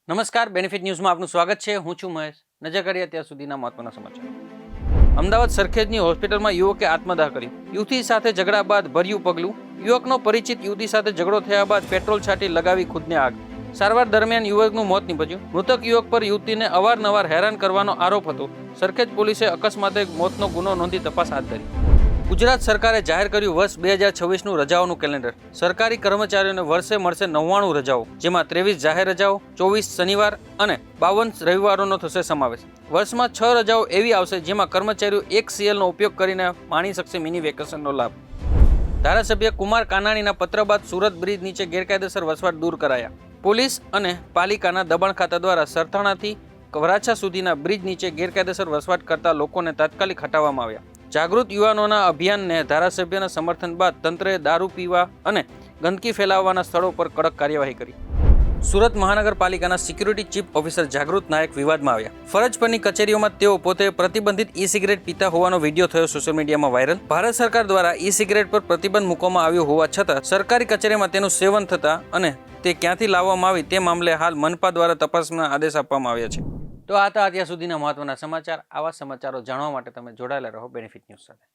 નમસ્કાર, બેનિફિટ ન્યૂઝમાં આપનું સ્વાગત છે. હું છું મહેશ. નજર કરીએ અત્યાર સુધીના મહત્વના સમાચાર. અમદાવાદ સરખેજની હોસ્પિટલમાં યુવકે આત્મદાહ કર્યું. યુવતી સાથે ઝઘડા બાદ ભર્યું પગલું. યુવકનો પરિચિત યુવતી સાથે ઝઘડો થયા બાદ પેટ્રોલ છાંટી લગાવી ખુદને આગ. સારવાર દરમિયાન યુવકનું મોત નીપજ્યું. મૃતક યુવક પર યુવતીને અવારનવાર હેરાન કરવાનો આરોપ હતો. સરખેજ પોલીસે અકસ્માતે મોતનો ગુનો નોંધી તપાસ હાથ ધરી. ગુજરાત સરકારે જાહેર કર્યું વર્ષ 2026નું રજાઓનું કેલેન્ડર. સરકારી કર્મચારીઓને વર્ષે મળશે 99 રજાઓ, જેમાં 23 જાહેર રજાઓ, 24 શનિવાર અને 52 રવિવારોનો થશે સમાવેશ. વર્ષમાં 6 રજાઓ એવી આવશે જેમાં કર્મચારીઓ 1 CLનો ઉપયોગ કરીને માણી શકશે મિની વેકેશનનો લાભ. ધારાસભ્ય કુમાર કાનાણીના પત્ર બાદ સુરત બ્રિજ નીચે ગેરકાયદેસર વસવાટ દૂર કરાયા. પોલીસ અને પાલિકાના દબાણ ખાતા દ્વારા સરથાણાથી વરાછા સુધીના બ્રિજ નીચે ગેરકાયદેસર વસવાટ કરતા લોકોને તાત્કાલિક હટાવવામાં આવ્યા. જાગૃત યુવાનોના અભિયાનને ધારાસભ્યના સમર્થન બાદ તંત્રએ દારૂ પીવા અને ગંદકી ફેલાવવાના સ્થળો પર કડક કાર્યવાહી કરી. સુરત મહાનગરપાલિકાના સિક્યુરિટી ચીફ ઓફિસર જાગૃત નાયક વિવાદમાં આવ્યા. ફરજ પરની કચેરીઓમાં તેઓ પોતે પ્રતિબંધિત સિગરેટ પીતા હોવાનો વિડીયો થયો સોશિયલ મીડિયામાં વાયરલ. ભારત સરકાર દ્વારા સિગરેટ પર પ્રતિબંધ મૂકવામાં આવ્યો હોવા છતાં સરકારી કચેરીમાં તેનું સેવન થતા અને તે ક્યાંથી લાવવામાં આવી તે મામલે હાલ મનપા દ્વારા તપાસના આદેશ આપવામાં આવ્યા છે. તો આ હતા અત્યાર સુધીના મહત્વના સમાચાર. આવા સમાચારો જાણવા માટે તમે જોડાયેલા રહો બેનિફિટ ન્યૂઝ સાથે.